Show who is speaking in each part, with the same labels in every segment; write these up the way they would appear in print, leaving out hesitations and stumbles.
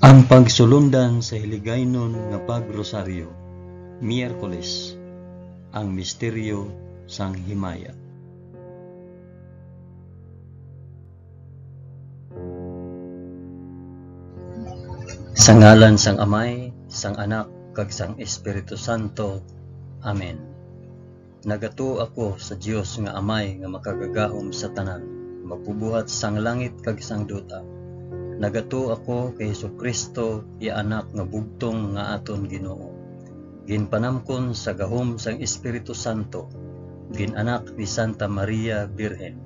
Speaker 1: Ang pagsulundan sa hiligaynon nga pagrosaryo, Miyerkules, ang misteryo sang himaya. Sa ngalan sang Amay, sang Anak, kag sang Espiritu Santo. Amen. Nagato ako sa Dios nga Amay nga makagagahom sa tanan, magbubuhat sang langit kag sang duta. Nagato ako kay Jesucristo, iya anak nga bugtong nga aton Ginoo. Ginpanamkon sa gahom sang Espiritu Santo, ginanak ni Santa Maria Birhen.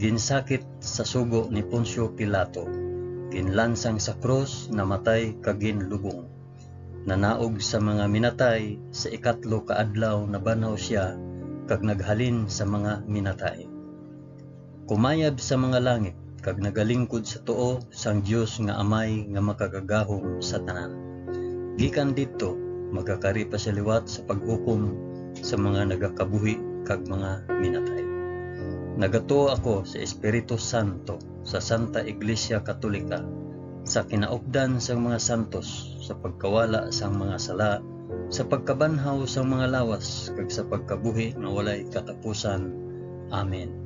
Speaker 1: Ginsakit sa sugo ni Poncio Pilato, ginlansang sa krus, namatay kag ginlubong. Nanaog sa mga minatay, sa ikatlo ka adlaw nabanaw siya kag naghalin sa mga minatay. Kumayab sa mga langit kag nagalingkod sa tuo sang Dios nga Amay nga makagagahom sa tanan. Gikan didto magakari pa sa liwat sa paghukom sa mga nagakabuhi kag mga minatay. Nagato ako sa Espiritu Santo, sa Santa Iglesia Katolika, sa kinaupdan sang mga santos, sa pagkawala sang mga sala, sa pagkabanhaw sang mga lawas kag sa pagkabuhi nga walay katapusan. Amen.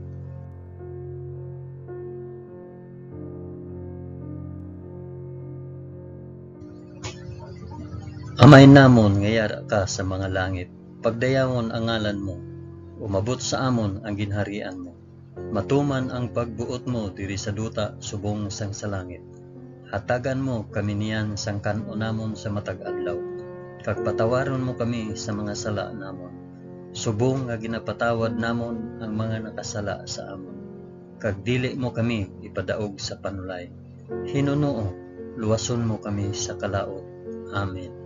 Speaker 1: Amay namon nga yara ka sa mga langit, pagdayawon ang ngalan mo, umabot sa amon ang ginharian mo. Matuman ang pagbuot mo diri sa duta subong sang sa langit. Hatagan mo kami niyan sang kan-o namon sa matag adlaw, kag patawaron mo kami sa mga sala namon, subong nga ginapatawad namon ang mga nakasala sa amon. Kag dili mo kami ipadaog sa panulay. Hinunoo, luwason mo kami sa kalaot. Amen.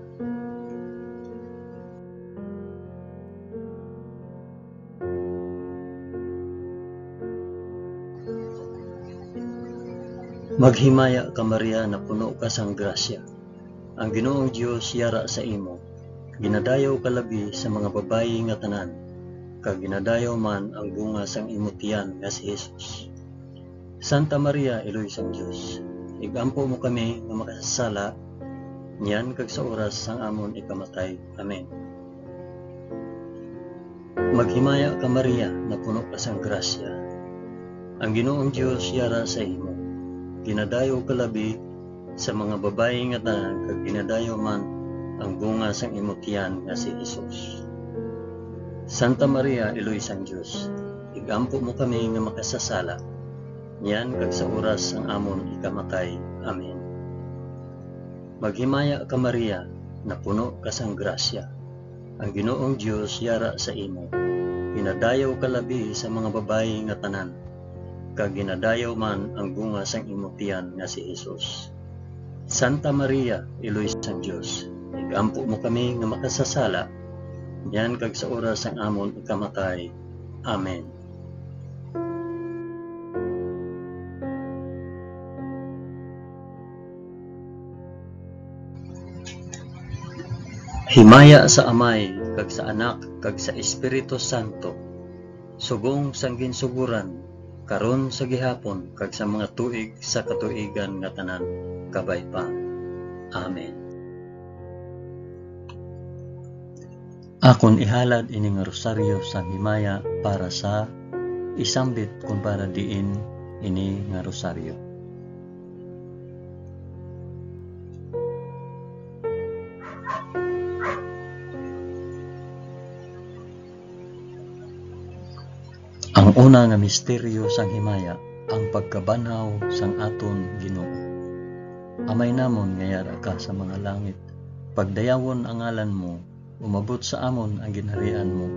Speaker 1: Maghimaya ka Maria na puno ka sang grasya. Ang Ginoong Dios yara sa imo. Ginadayaw ka labi sa mga babayi nga tanan, kag ginadayaw man ang bunga sang imo tiyan nga si Jesus. Santa Maria, Iloy sang Dios, igampo mo kami nga makasasala, niyan kag sa oras sang amon ikamatay. Amen. Maghimaya ka Maria na puno ka sang grasya. Ang Ginoong Dios yara sa imo. Ginadayo ka labi sa mga babayi nga tanan, kag ginadayo man ang bunga sang imo tiyan nga si Jesus. Santa Maria, Iloy sang Dios, igampo mo kami nga makasasala, niyan kag sa oras sang amon ikamatay. Amen. Maghimaya ka Maria na puno ka sang grasya. Ang Ginoong Dios yara sa imo. Ginadayo ka labi sa mga babayi nga tanan, kag ginadayaw man ang bunga sang imo tiyan nga si Jesus. Santa Maria, Iloy sang Dios, igampo mo kami nga makasasala, niyan kag sa oras sang amon ikamatay. Amen. Himaya sa Amay, kag sa Anak, kag sa Espiritu Santo, subong sang ginsuguran, karon sa gihapon, kag sa mga tuig sa katuigan nga tanan, kabay pa. Amen. Akon ihalad ini nga rosaryo sa himaya para sa isambit kung para diin ini nga rosaryo. Ang una nga misteryo sang himaya, ang pagkabanhaw sang aton Ginoo. Amay namon nga yara ka sa mga langit, pagdayawon ang ngalan mo, umabot sa amon ang ginharian mo,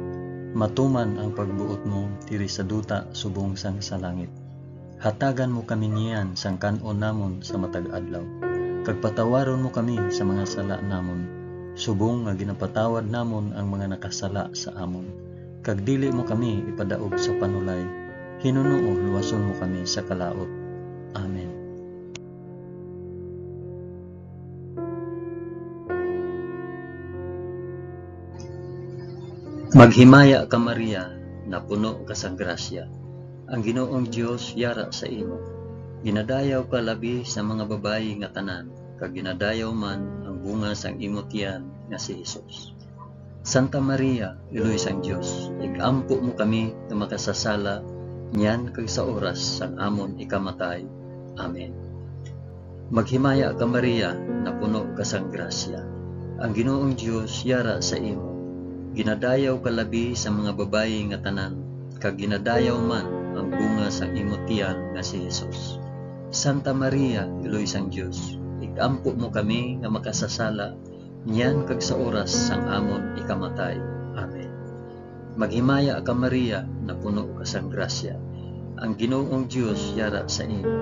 Speaker 1: matuman ang pagbuot mo diri sa duta subong sang sa langit. Hatagan mo kami niyan sang kan-o namon sa matag adlaw, kag patawaron mo kami sa mga sala namon, subong nga ginapatawad namon ang mga nakasala sa amon. Kag dili mo kami ipadaog sa panulay, hinunoo luwason mo kami sa kalaot. Amen. Maghimaya ka Maria na puno ka sa grasya. Ang Ginoong Dios yara sa imo. Ginadayaw ka labi sa mga babayi nga tanan, kag ginadayaw man ang bunga sang imong tiyan nga si Hesus. Santa Maria, Iloy sang Dios, igampo mo kami nga makasasala niyan kag sa oras sang amon ikamatay. Amen. Maghimaya ka Maria, na puno ka sang grasya. Ang Ginoong Dios yara sa imo. Ginadayaw ka labi sa mga babayi nga tanan, kag ginadayaw man ang bunga sang imong tiyan nga si Hesus. Santa Maria, Iloy sang Dios, igampo mo kami nga makasasala niyan kag sa oras sang amon ikamatay. Amen. Maghimaya ka Maria, na puno ka sang grasya. Ang Ginoong Dios yara sa imo.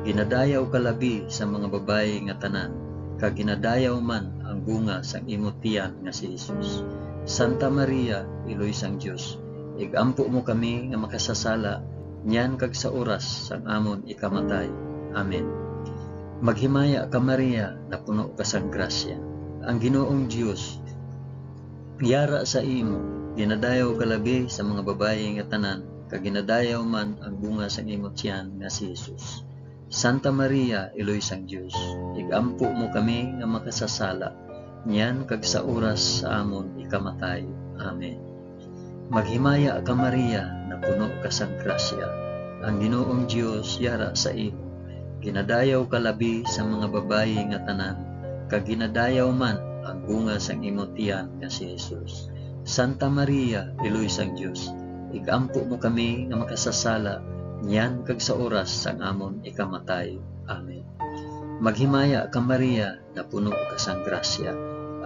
Speaker 1: Ginadayaw ka labi sa mga babayi nga tanan, kag ginadayaw man ang bunga sang imong tiyan nga si Hesus. Santa Maria, Iloy sang Dios, igampo mo kami nga makasasala niyan kag sa oras sang amon ikamatay. Amen. Maghimaya ka Maria, na puno ka sang grasya. Ang Ginoong Dios yara sa imo. Ginadayaw ka labi sa mga babayi nga tanan, kag ginadayaw man ang bunga sang imong tiyan nga si Hesus. Santa Maria, Iloy sang Dios, igampo mo kami nga makasasala niyan kag sa oras sa amon ikamatay. Amen. Maghimaya ka Maria, na puno ka sang grasya. Ang Ginoong Dios yara sa imo. Ginadayaw ka labi sa mga babayi nga tanan, kag ginadayaw man ang bunga sang imong tiyan nga si Hesus. Santa Maria, Iloy sang Dios, igampo mo kami nga makasasala niyan kag sa oras sang amon ikamatay. Amen. Maghimaya ka Maria, na puno ka sang grasya.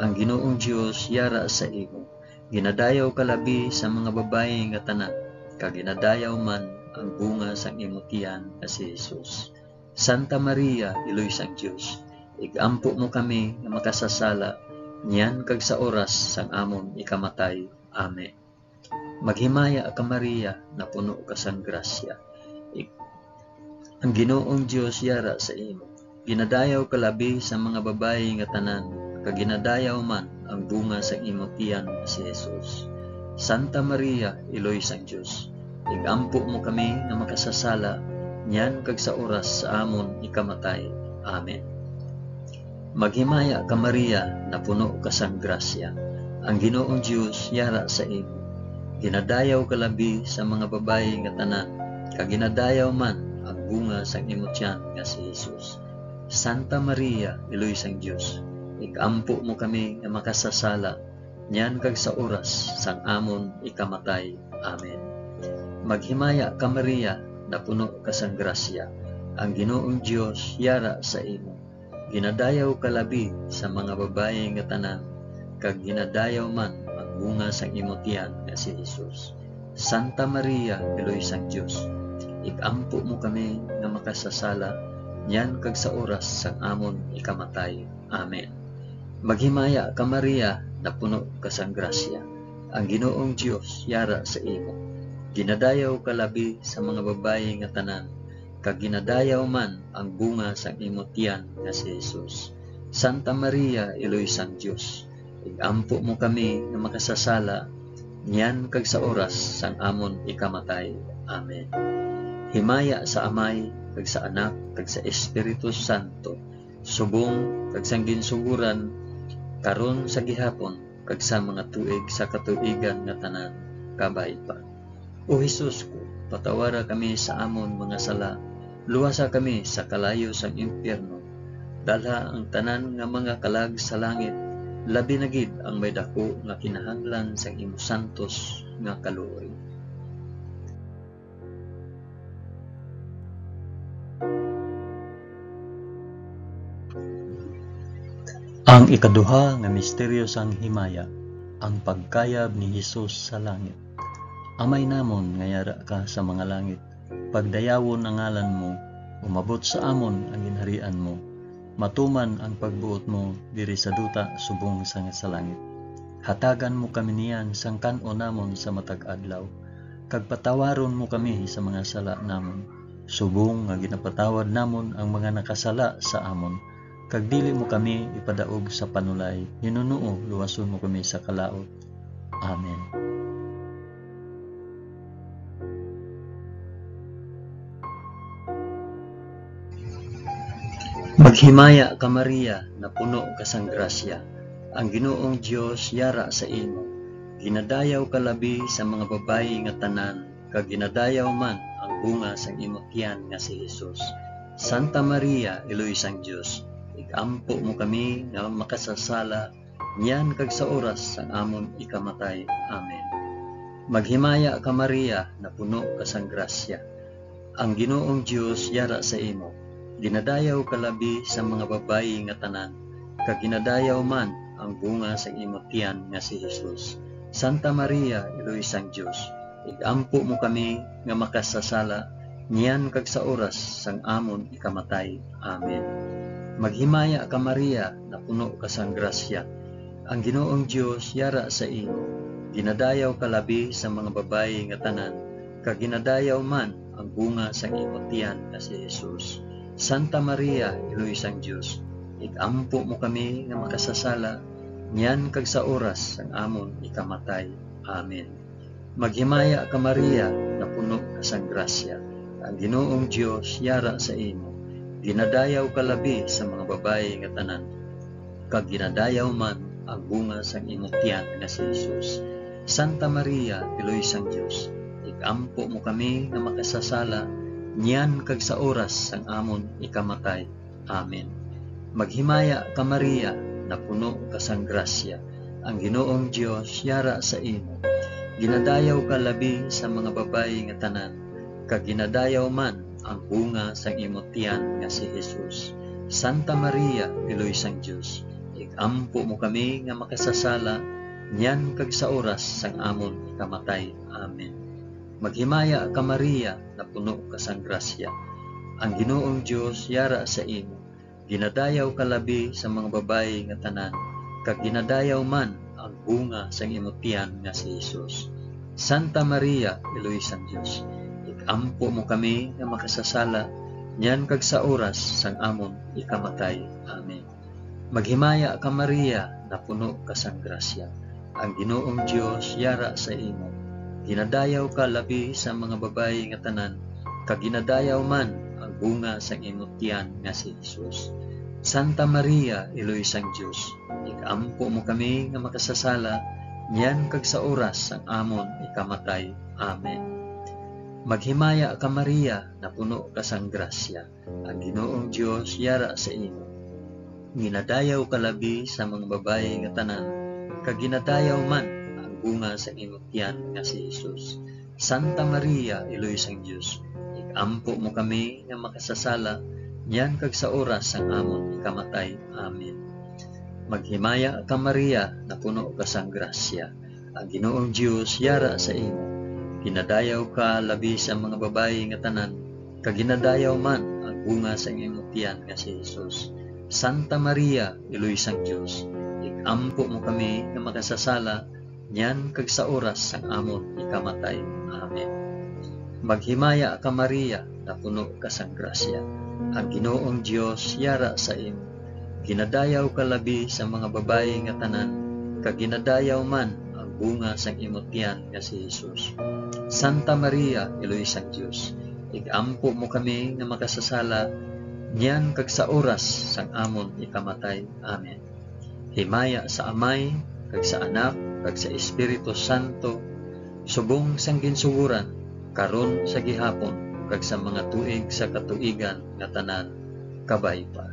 Speaker 1: Ang Ginoong Dios yara sa imo. Ginadayaw ka labi sa mga babayi nga tanan, kag ginadayaw man ang bunga sang imong tiyan nga si Hesus. Santa Maria, Iloy sang Dios, igampo mo kami nga makasasala niyan kag sa oras sang amon ikamatay. Amen. Maghimaya ka Maria, na puno ka sang grasya. Ang Ginoong Dios yara sa imo. Ginadayaw ka labi sa mga babayi nga tanan, kag ginadayaw man ang bunga sang imong tiyan nga si Hesus. Santa Maria, Iloy sang Dios, igampo mo kami nga makasasala niyan kag sa oras sa amon ikamatay. Amen. Maghimaya ka Maria, na puno ka sang grasya. Ang Ginoong Dios yara sa imo. Ginadayaw ka labi sa mga babayi nga tanan, kag ginadayaw man ang bunga sang imong tiyan nga si Hesus. Santa Maria, Iloy sang Dios, igampo mo kami nga makasasala niyan kag sa oras sang amon ikamatay. Amen. Maghimaya ka Maria, na puno ka sang grasya. Ang Ginoong Dios yara sa imo. Ginadayaw ka labi sa mga babayi nga tanan, kag ginadayaw man ang bunga sang imong tiyan nga si Hesus. Santa Maria, Iloy sang Dios, igampo mo kami nga makasasala niyan kag sa oras sang amon ikamatay. Amen. Maghimaya ka Maria, na puno ka sang grasya. Ang Ginoong Dios yara sa imo. Ginadayaw ka labi sa mga babayi nga tanan, kag ginadayaw man ang bunga sang imong tiyan nga si Hesus. Santa Maria, Iloy sang Dios, igampo mo kami nga makasasala niyan kag sa oras sang amon ikamatay. Amen. Himaya sa Amay, kag sa Anak, kag sa Espiritu Santo, subong kag sang ginsuguran karon sa gihapon, kag sa mga tuig sa katuigan nga tanan kabay pa. O Hesus ko, patawara kami sa amon mga sala, luwasa kami sa kalayo sang impyerno, dalha ang tanan nga mga kalag sa langit, labi na gid ang may dako nga kinahanglan sang imo santos nga kaluoy. Ang ikaduha nga misteryo sang himaya, ang pagkayab ni Hesus sa langit. Amay namon nga yara ka sa mga langit, pagdayawon ang ngalan mo, umabot sa amon ang ginharian mo, matuman ang pagbuot mo diri sa duta subong sa langit. Hatagan mo kami niyan sang kan-o namon sa matag adlaw, kag patawaron mo kami sa mga sala namon, subong nga ginapatawad namon ang mga nakasala sa amon, kag dili mo kami ipadaog sa panulay, hinunuo luwason mo kami sa kalaot. Amen. Maghimaya ka Maria, na puno ka sang grasya, ang Ginoong Dios yara sa imo. Ginadayaw ka labi sa mga babayi nga tanan, kag ginadayaw man ang bunga sang imong tiyan nga si Jesus. Santa Maria, Iloy sang Dios, igampo mo kami nga makasasala, niyan kag sa oras sang amon ikamatay. Amen. Maghimaya ka Maria, na puno ka sang grasya, ang Ginoong Dios yara sa imo. Ginadayaw ka labi sa mga babayi nga tanan, kag ginadayaw man ang bunga sa imong tiyan nga si Jesus. Santa Maria, Iloy sang Dios, igampo mo kami nga makasasala, niyan kag sa oras sang amon ikamatay. Amen. Maghimaya ka Maria, na puno ka sang grasya, ang Ginoong Dios yara sa imo. Ginadayaw ka labi sa mga babayi nga tanan, kag ginadayaw man ang bunga sa imong tiyan nga si Jesus. Santa Maria, Iloy sang Dios, igampo mo kami nga makasasala, niyan kag sa oras sang amon ikamatay. Amen. Maghimaya ka Maria, na puno ka sang grasya, ang Ginoong Dios yara sa imo. Ginadayaw ka labi sa mga babayi nga tanan, kag ginadayaw man ang bunga sang imong tiyan nga si Jesus. Santa Maria, Iloy sang Dios, igampo mo kami nga makasasala, niyan kag sa oras sang amon ikamatay. Amen. Maghimaya ka Maria, na puno ka sang grasya, ang Ginoong Dios yara sa imo. Ginadayaw ka labi sa mga babayi nga tanan, kag ginadayaw man ang bunga sang imong tiyan nga si Jesus. Santa Maria, Iloy sang Dios, igampo mo kami nga makasasala, niyan kag sa oras sang amon ikamatay. Amen. Maghimaya ka Maria, na puno ka sang grasya, ang Ginoong Dios yara sa imo. Ginadayaw ka labi sa mga babayi nga tanan, kag ginadayaw man ang bunga sang imong tiyan nga si Jesus. Santa Maria, Iloy sang Dios, igampo mo kami nga makasasala, niyan kag sa oras sang amon ikamatay. Amen. Maghimaya ka Maria, na puno ka sang grasya, ang Ginoong Dios yara sa imo. Ginadayaw ka labi sa mga babayi nga tanan, kag ginadayaw man ang bunga sang imong tiyan nga si Jesus. Santa Maria, Iloy sang Dios, igampo mo kami nga makasasala, niyan kag sa oras sang amon ikamatay. Amen. Maghimaya ka Maria, na puno ka sang grasya, ang Ginoong Dios yara sa imo. Ginadayaw ka labi sa mga babayi nga tanan, kag ginadayaw man bunga sa imong tiyan nga si Jesus. Santa Maria, Iloy sang Dios, igampo mo kami nga makasasala, niyan kag sa oras sang amon ikamatay. Amen. Maghimaya ka Maria, na puno ka sang grasya, ang Ginoong Dios yara sa imo. Ginadayaw ka labi sa mga babayi nga tanan, kag ginadayaw man ang bunga sa imong tiyan nga si Jesus. Santa Maria, Iloy sang Dios, igampo mo kami nga makasasala, niyan kag sa oras sang amon ikamatay. Amen. Maghimaya ka Maria, na puno ka sang grasya, ang Ginoong Dios yara sa imo. Ginadayaw ka labi sa mga babayi nga tanan, kag ginadayaw man ang bunga sang imong tiyan nga si Jesus. Santa Maria, Iloy sang Dios, igampo mo kami nga makasasala, niyan kag sa oras sang amon ikamatay. Amen. Himaya sa Amay, kag sa Anak, kag sa Espiritu Santo, subong sang ginsuguran, karon sa gihapon, kag sa mga tuig sa katuigan nga tanan, kabay pa.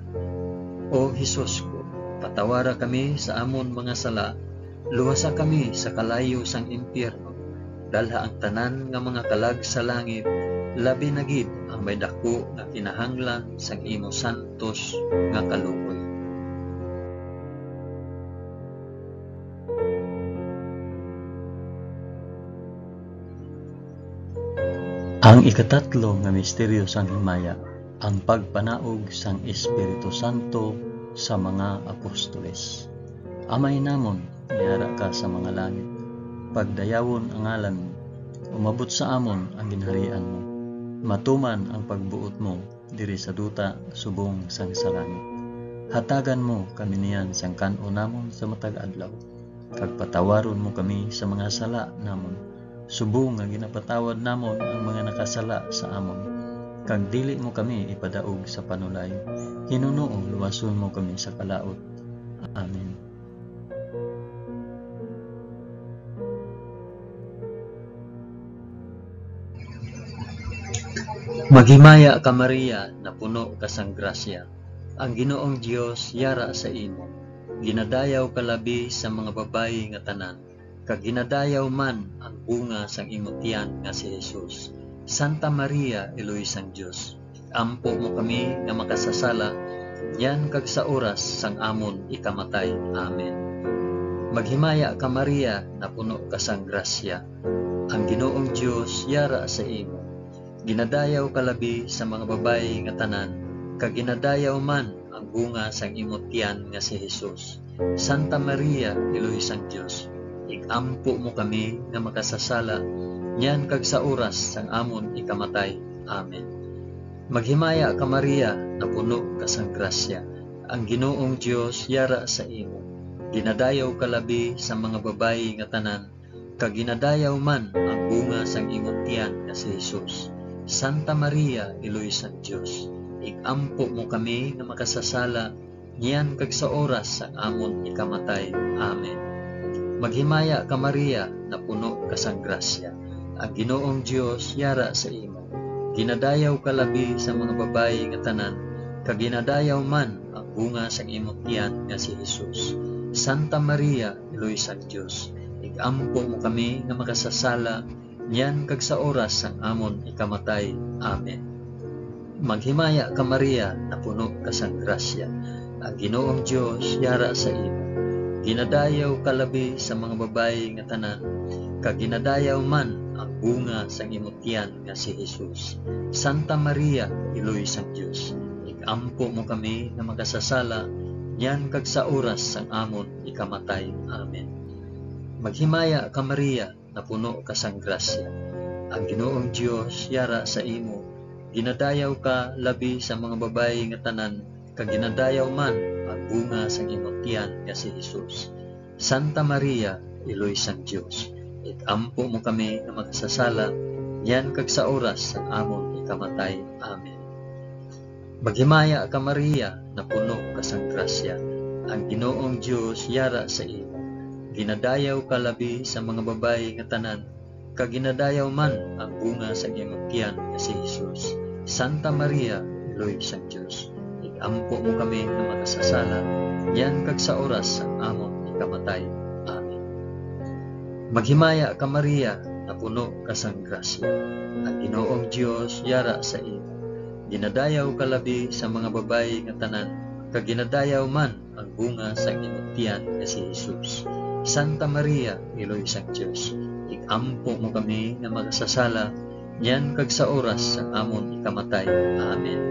Speaker 1: O Hesus ko, patawara kami sa amon mga sala, luwasa kami sa kalayo sang impyerno, dalha ang tanan nga mga kalag sa langit, labi na gid ang may dako nga kinahanglan sang imo santos nga kaluoy. Ang ikatatlo nga misteryo sang himaya, ang pagpanaog sang Espiritu Santo sa mga apostoles. Amay namon, yara ka sa mga langit, pagdayawon ang ngalan mo, umabot sa amon ang ginharian mo, matuman ang pagbuot mo diri sa duta subong sang sa langit. Hatagan mo kami niyan sang kan-o namon sa matag adlaw, kag patawaron mo kami sa mga sala namon, subong nga ginapatawad namon ang mga nakasala sa amon. kag dili mo kami ipadaog sa panulay. Hinunoo luwason mo kami sa kalaot. Amen. Maghimaya ka Maria, na puno ka sang grasya. Ang Ginoong Dios yara sa imo. Ginadayaw ka labi sa mga babayi nga tanan, kag ginadayaw man ang bunga sang imong tiyan nga si Jesus. Santa Maria, Eloy sang Dios, ampo mo kami nga makasasala, yan kag sa oras sang amon ikamatay. Amen. Maghimaya ka Maria, na puno ka sang grasya. Ang Ginoong Dios yara sa imo. Ginadayaw ka labi sa mga babayi nga tanan, kag ginadayaw man ang bunga sang imong tiyan nga si Jesus. Santa Maria, Eloy sang Dios, igampo mo kami nga makasasala, yan kag sa oras sang amon ikamatay. Amen. Maghimaya ka Maria, na puno ka sang grasya. Ang Ginoong Dios yara sa imo. Ginadayaw ka labi sa mga babayi nga tanan, kag ginadayaw man ang bunga sang imong tiyan nga si Jesus. Santa Maria, Eloy sang Dios, igampo mo kami nga makasasala, niyan kag sa oras sang amon ikamatay. Amen. Maghimaya ka Maria, na puno ka sang grasya. Ang Ginoong Dios yara sa imo. Ginadayaw ka labi sa mga babayi nga tanan, kag ginadayaw man ang bunga sang imong tiyan nga si Jesus. Santa Maria, Eloy sang Dios, igampo mo kami nga makasasala, niyan kag sa oras sang amon ikamatay. Amen. Maghimaya ka Maria, na puno ka sang grasya. Ang Ginoong Dios yara sa imo. Ginadayaw ka labi sa mga babayi nga tanan, kag ginadayaw man ang bunga sang imong tiyan nga si Jesus. Santa Maria, Eloy sang Dios, igampo mo kami nga makasasala, niyan kag sa oras sang amon ikamatay. Amen. Maghimaya ka Maria, na puno ka sang grasya. Ang Ginoong Dios yara sa imo. Ginadayaw ka labi sa mga babayi nga tanan, kag ginadayaw man ang bunga sang imong tiyan nga si Jesus. Santa Maria, Eloy sang Dios, igampo mo kami nga makasasala, yan kag sa oras sang amon ikamatay. Amen. Maghimaya ka Maria, na puno ka sang grasya. Ang Ginoong Dios yara sa imo. Ginadayaw ka labi sa mga babayi nga tanan, kag ginadayaw man ang bunga sa imong tiyan nga si Jesus. Santa Maria, Eloy sang Dios, igampo mo kami nga makasasala, yan kag sa oras sang amon ikamatay. Amen. Maghimaya ka Maria, na puno ka sang grasya. Ang Ginoong Dios yara sa imo. Ginadayaw ka labi sa mga babayi nga tanan, kag ginadayaw man ang bunga sa imong tiyan nga si Jesus. Santa Maria, Eloy sang Dios, igampo mo kami nga makasasala, yan kag sa oras sang amon ikamatay. Amen.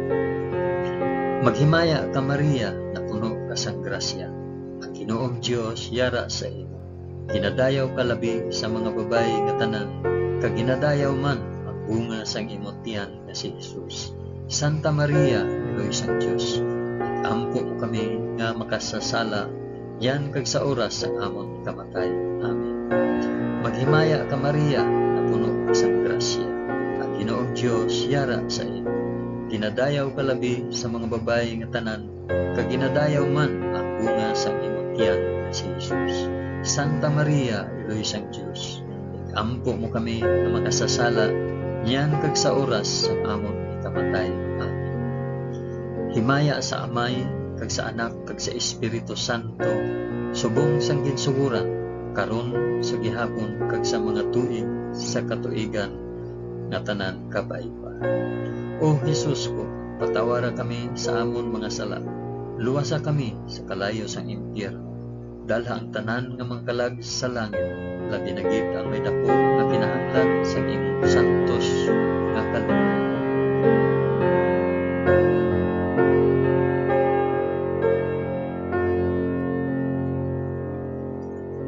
Speaker 1: Maghimaya ka Maria, na puno ka sang grasya. Ang Ginoong Dios yara sa imo. Ginadayaw ka labi sa mga babayi nga tanan, kag ginadayaw man ang bunga sang imong tiyan nga si Jesus. Santa Maria, Eloy sang Dios, igampo mo kami nga makasasala, yan kag sa oras sang amon ikamatay. Amen. Maghimaya ka Maria, na puno ka sang grasya. Ang Ginoong Dios yara sa imo. Ginadayaw ka labi sa mga babayi nga tanan, kag ginadayaw man ang bunga sang imong tiyan nga si Jesus. Santa Maria, Eloy sang Dios, igampo mo kami nga makasasala, yan kag sa oras sang amon ikamatay. Amen. Himaya sa Amay, kag sa Anak, kag sa Espiritu Santo, subong sang ginsuguran, karon sa gihapon, kag sa mga tuig sa katuigan nga tanan kabay-pa. O Jesus ko, patawara kami sa amon mga sala, luwasa kami sa kalayo sang impyerno, dalha ang tanan nga mga kalag sa langit, labi na gid ang may dako nga kinahanglan sa imong santos nga kalooban.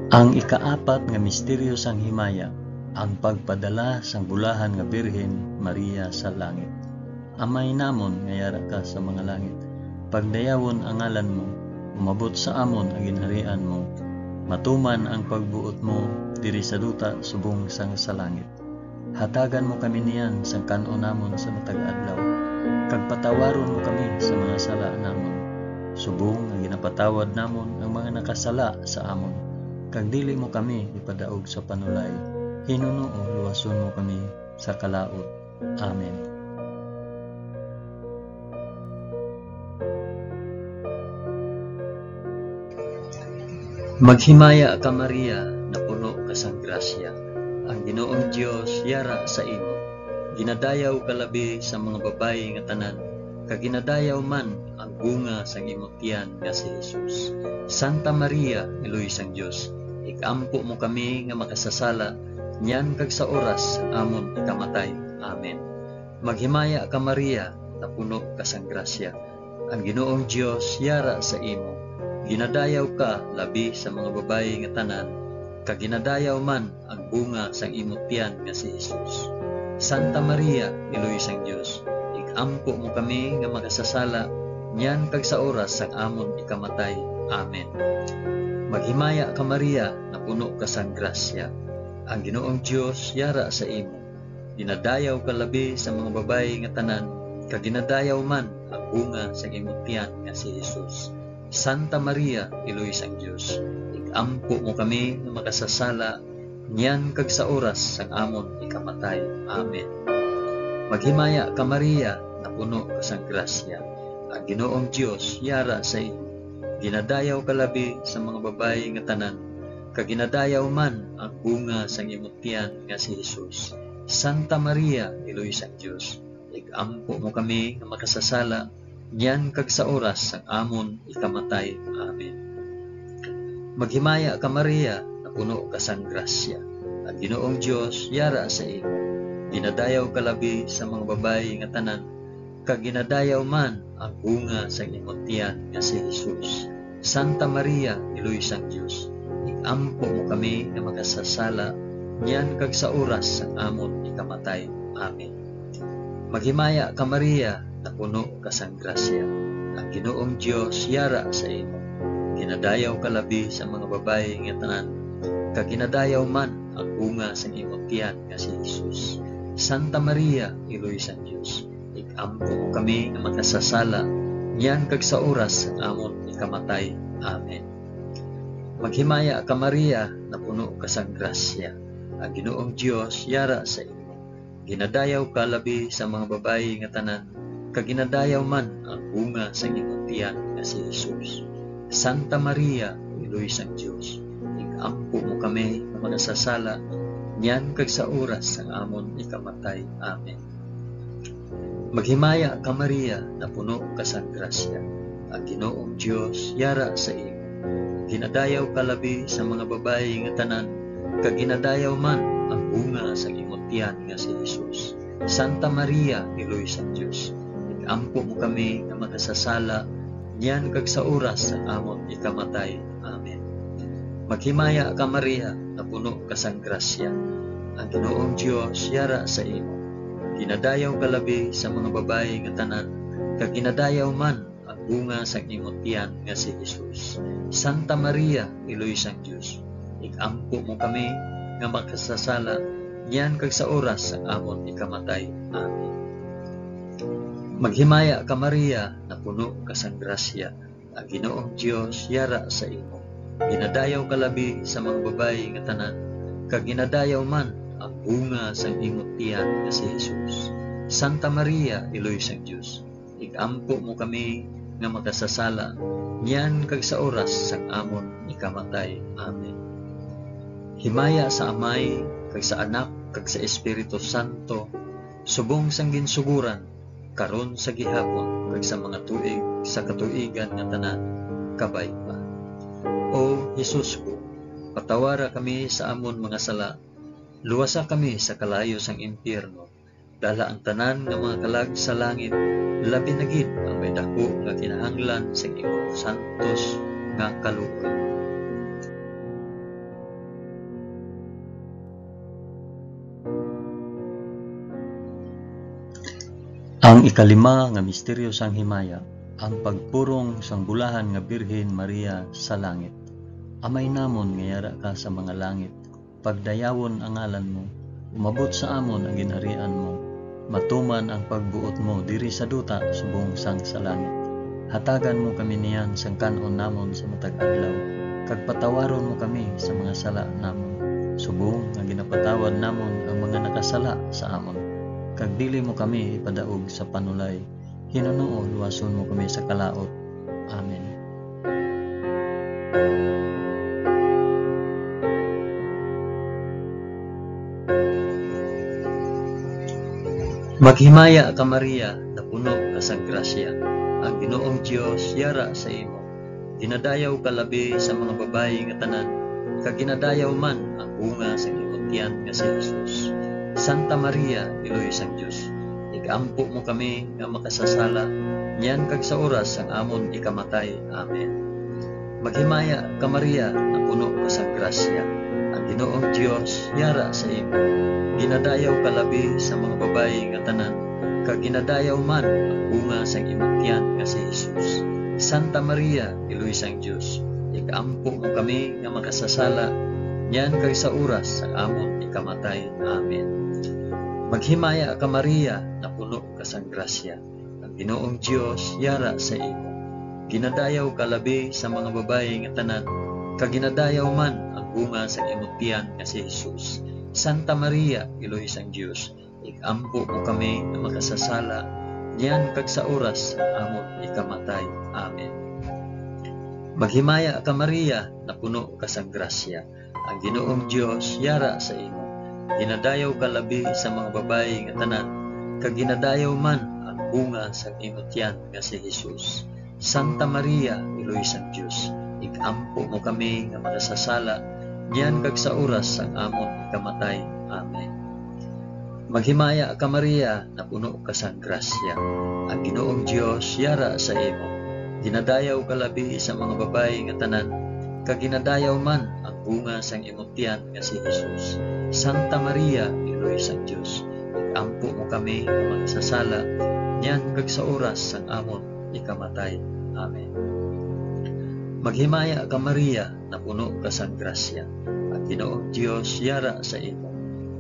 Speaker 1: Ang ikaapat nga misteryo sang himaya, ang pagpadala sang bulahan nga Birhen Maria sa langit. Amay namon nga yara ka sa mga langit, pagdayawon ang ngalan mo, umabot sa amon ang ginharian mo, matuman ang pagbuot mo diri sa duta subong sang sa langit. Hatagan mo kami niyan sang kanon namon sa matag adlaw, Kag patawaron mo kami sa mga sala namon. Subong nga ginapatawad namon ang mga nakasala sa amon. Kag dili mo kami ipadaog sa panulay. Hinunoo luwason mo kami sa kalaot. Amen. Maghimaya ka Maria, na puno ka sang grasya. Ang Ginoong Dios yara sa imo. Ginadayaw ka labi sa mga babayi nga tanan, kag ginadayaw man ang bunga sang imong tiyan nga si Jesus. Santa Maria, Iloy sang Dios, ikampo mo kami nga makasasala, niyan kag sa oras amon ikamatay. Amen. Maghimaya ka Maria, na puno ka sang grasya. Ang Ginoong Dios yara sa imo. Ginadayaw ka labi sa mga babayi nga tanan, kag ginadayaw man ang bunga sang imong tiyan nga si Jesus. Santa Maria, Iloy sang Dios, ikampo mo kami nga makasasala, niyan kag sa oras sang amon ikamatay. Amen. Maghimaya ka Maria, na puno ka sang grasya. Ang Ginoong Dios yara sa imo. Ginadayaw ka labi sa mga babayi nga tanan, kag ginadayaw man ang bunga sang imong tiyan nga si Jesus. Santa Maria, Iloy sang Dios, ikampo mo kami nga makasasala, niyan kag sa oras sang amon ikamatay. Amen. Maghimaya ka Maria, na puno ka sang grasya. Ang Ginoong Dios yara sa imo. Ginadayaw ka labi sa mga babayi nga tanan, kag ginadayaw man ang bunga sang imong tiyan nga si Jesus. Santa Maria, Iloy sang Dios, ikampo mo kami nga makasasala, niyan kag sa oras sang amon ikamatay. Amen. Maghimaya ka Maria, na puno ka sang grasya. Ang Ginoong Dios yara sa imo. Ginadayaw ka labi sa mga babayi nga tanan, kag ginadayaw man ang bunga sang imong tiyan nga si Jesus. Santa Maria, Iloy sang Dios, ikampo mo kami nga makasasala, niyan kag sa oras sang amon ikamatay. Amen. Maghimaya ka Maria, na puno ka sang grasya. Ang Ginoong Dios yara sa imo. Ginadayaw ka labi sa mga babayi nga tanan, kag ginadayaw man ang bunga sang imong tiyan nga si Jesus. Santa Maria, Iloy sang Dios, ikampo mo kami nga makasasala, niyan kag sa oras sang amon ikamatay. Amen. Maghimaya ka Maria, na puno ka sang grasya. Ang Ginoong Dios yara sa imo. Ginadayaw ka labi sa mga babayi nga tanan, kag ginadayaw man ang bunga sang imong tiyan nga si Jesus. Santa Maria, Iloy sang Dios, ikampo mo kami nga makasasala, niyan kag sa oras sang amon ikamatay. Amen. Maghimaya ka Maria, na puno ka sang grasya. Ang Ginoong Dios yara sa imo. Ginadayaw ka labi sa mga babayi nga tanan, kag ginadayaw man ang bunga sang imong tiyan nga si Jesus. Santa Maria, Iloy sang Dios, ikampo mo kami nga makasasala, niyan kag sa oras sang amon ikamatay. Amen. Maghimaya ka Maria, na puno ka sang grasya. Ang Ginoong Dios yara sa imo. Ginadayaw ka labi sa mga babayi nga tanan, kag ginadayaw man ang bunga sang imong tiyan nga si Jesus. Santa Maria, Iloy sang Dios, ikampo mo kami nga makasasala, niyan kag sa oras sang amon ikamatay. Amen. Maghimaya ka Maria, na puno ka sang grasya. Ang Ginoong Dios yara sa imo. Ginadayaw ka labi sa mga babayi nga tanan, kag ginadayaw man ang bunga sang imong tiyan nga si Jesus. Santa Maria, Iloy sang Dios, ikampo mo kami nga makasasala, niyan kag sa oras sang amon ikamatay. Amen. Himaya sa Amay, kag sa Anak, kag sa Espiritu Santo, subong sang ginsuguran, karon sa gihapon, kag sa mga tuig sa katuigan nga tanan, kabay pa. O Jesus ko, patawara kami sa amon mga sala, luwasa kami sa kalayo sang impyerno, dala ang tanan nga mga kalag sa langit, labi na gid ang may dako nga kinahanglan sa imong santos nga kaluoy. Ang ikalima nga misteryo sang himaya, ang pagpurong sang bulahan nga Birhen Maria sa langit. Amay namon nga yara ka sa mga langit, pagdayawon ang ngalan mo, umabot sa amon ang ginharian mo, Matuman ang pagbuot mo diri sa duta subong sang sa langit. Hatagan mo kami niyan sang kanon namon sa matag adlaw, kag patawaron mo kami sa mga sala namon, subong nga ginapatawad namon ang mga nakasala sa amon. Kag dili mo kami ipadaog sa panulay, Hinuno luwason mo kami sa kalaot. Amen. Maghimaya ka Maria, na puno ka sang grasya. Ang Ginoong Dios yara sa imo. Ginadayaw ka labi sa mga babayi nga tanan, kag ginadayaw man ang bunga sa imong tiyan nga si Jesus. Santa Maria, Iloy sang Dios, igampo mo kami nga makasasala, niyan kag sa oras ang amon ikamatay. Amen. Maghimaya ka Maria, na puno ka sang grasya. Ang Ginoong Dios yara sa imo. Ginadayaw ka labi sa mga babayi nga tanan, kag ginadayaw man ang bunga sang imong tiyan nga si Jesus. Santa Maria, Iloy sang Dios, igampo mo kami nga makasasala, niyan kag sa oras ang amon ikamatay. Amen. Maghimaya ka Maria, na puno ka sang grasya. Ang Ginoong Dios yara sa imo. Ginadayaw ka labi sa mga babayi nga tanan, kag ginadayaw man ang bunga sang imong tiyan nga si Jesus. Santa Maria, Iloy sang Dios, igampo mo kami nga makasasala, niyan kag sa oras ang amon ikamatay. Amen. Maghimaya ka Maria, na puno ka sang grasya. Ang Ginoong Dios yara sa imo. Ginadayaw ka labi sa mga babayi nga tanan, kag ginadayaw man ang bunga sang imong tiyan nga si Jesus. Santa Maria, Iloy sang Dios, igampo mo kami nga makasasala, niyan kag sa oras ang amon ikamatay. Amen. Maghimaya ka Maria, na puno ka sang grasya. Ang Ginoong Dios yara sa imo. Ginadayaw ka labi sa mga babayi nga tanan, kag ginadayaw man ang bunga sang imong tiyan nga si Jesus. Santa Maria, Iloy sang Dios, igampo mo kami nga makasasala, niyan kag sa oras ang amon ikamatay. Amen. Maghimaya ka Maria, na puno ka sang grasya. Ang Ginoong Dios yara sa imo.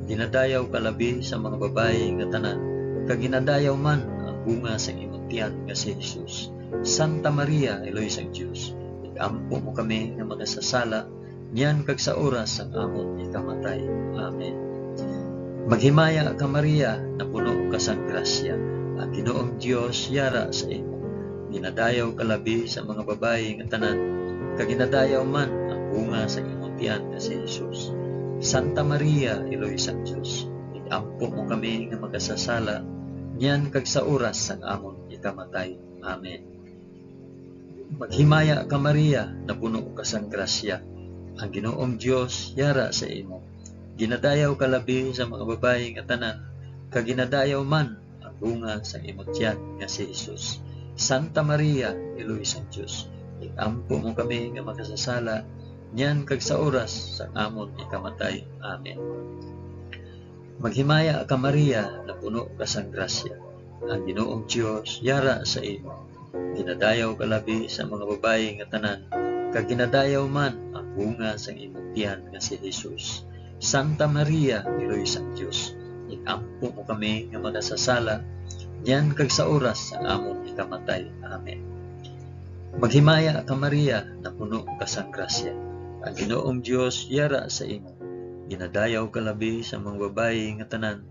Speaker 1: Ginadayaw ka labi sa mga babayi nga tanan, kag ginadayaw man ang bunga sa imong tiyan nga si Jesus. Santa Maria, Iloy sang Dios, igampo mo kami nga makasasala, niyan kag sa oras ang amon ikamatay. Amen. Maghimaya ka Maria, na puno ka sang grasya. Ang Ginoong Dios yara sa imo. Ginadayaw ka labi sa mga babayi nga tanan, kag ginadayaw man ang bunga sa imong tiyan nga si Jesus. Santa Maria, Iloy sang Dios, igampo mo kami nga makasasala, niyan kag sa oras ang amon ikamatay. Amen. Maghimaya ka Maria, na puno ka sang grasya. Ang Ginoong Dios yara sa imo. Ginadayaw ka labi sa mga babayi nga tanan, kag ginadayaw man ang bunga sa imong tiyan nga si Jesus. Santa Maria, Iloy sang Dios, igampo mo kami nga makasasala, niyan kag sa oras sa amon ikamatay. Amen. Maghimaya ka Maria, na puno ka sang grasya. Ang Ginoong Dios yara sa imo. Ginadayaw ka labi sa mga babayi nga tanan, kag ginadayaw man ang bunga sa imong tiyan nga si Jesus. Santa Maria, Iloy sang Dios, igampo mo kami nga makasasala, niyan kag sa oras sa amon ikamatay. Amen. Maghimaya ka Maria, na puno ka sang grasya. Ang Ginoong Dios yara sa imo. Ginadayaw ka labi sa mga babayi nga tanan,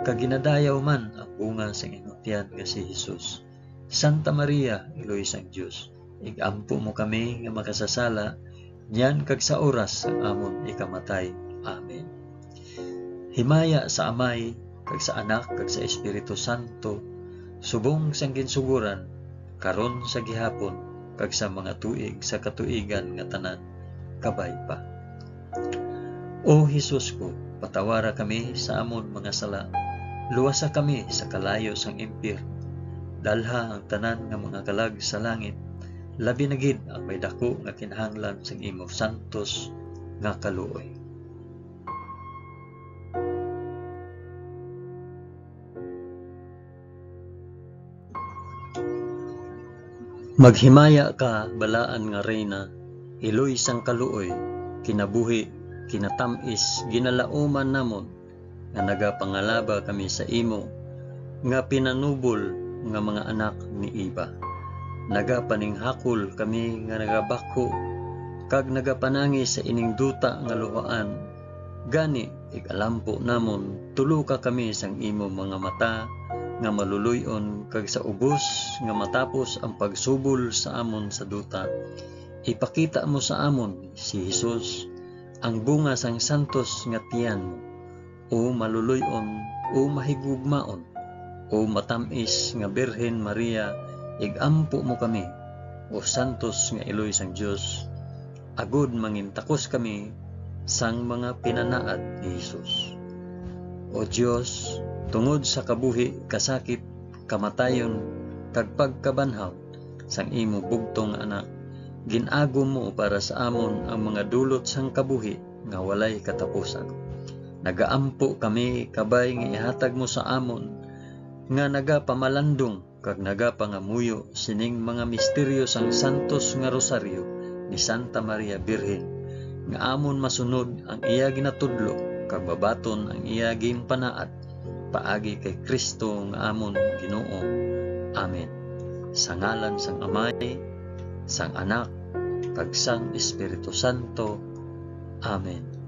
Speaker 1: kag ginadayaw man ang bunga sa imong tiyan nga si Jesus. Santa Maria, Iloy sang Dios, igampo mo kami nga makasasala, niyan kag sa oras ang amon ikamatay. Amen. Himaya sa Amay, kag sa Anak, kag sa Espiritu Santo, subong sang ginsuguran, karon sa gihapon, kag sa mga tuig sa katuigan nga tanan, kabay pa. O Jesus ko, patawara kami sa amon mga sala, luwasa kami sa kalayo sang impyerno, dalha ang tanan nga mga kalag sa langit, labi na gid ang may dako nga kinahanglan sang imong santos nga kaluoy. Maghimaya ka balaan nga reyna, Iloy sang kaluoy, kinabuhi, kinatamis, ginalauman namon, nga nagapangalaba kami sa imo, nga pinanubol nga mga anak ni Eva. Nagapaninghakol kami nga nagabako kag nagapanangi sa ining duta nga luhaan. Gani ikalampo namon tulo ka kami sang imo mga mata nga maluluyon kag sa ubos nga matapos ang pagsubol sa amon sa duta. Ipakita mo sa amon si Jesus, ang bunga sang santos nga tiyan mo, o maluluyon o mahigugmaon o matamis nga Birhen Maria, igampo mo kami, o santos nga iloy sang Dios, agud mangintakos kami sang mga pinanaad ni Jesus. O Dios, tungod sa kabuhi, kasakit, kamatayon, kag pagkabanhaw sang imo bugtong anak, ginago mo para sa amon ang mga dulot sang kabuhi nga walay katapusan. Nagaampo kami kabay nga ihatag mo sa amon nga nagapamalandong kag nagapangamuyo sining mga misteryo sang santos nga rosaryo ni Santa Maria Birhen, nga amon masunod ang iya ginatudlo kag babaton ang iya ginpanaad paagi kay Kristo nga amon Ginoo. Amen. Sa ngalan sang Amay, sang Anak, kag sang Espiritu Santo. Amen.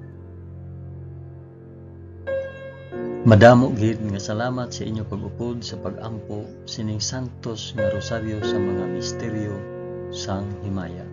Speaker 1: Madamo gid nga salamat sa inyo pag-upod sa pag-ampo sining santos nga rosaryo sa mga misteryo sang himaya.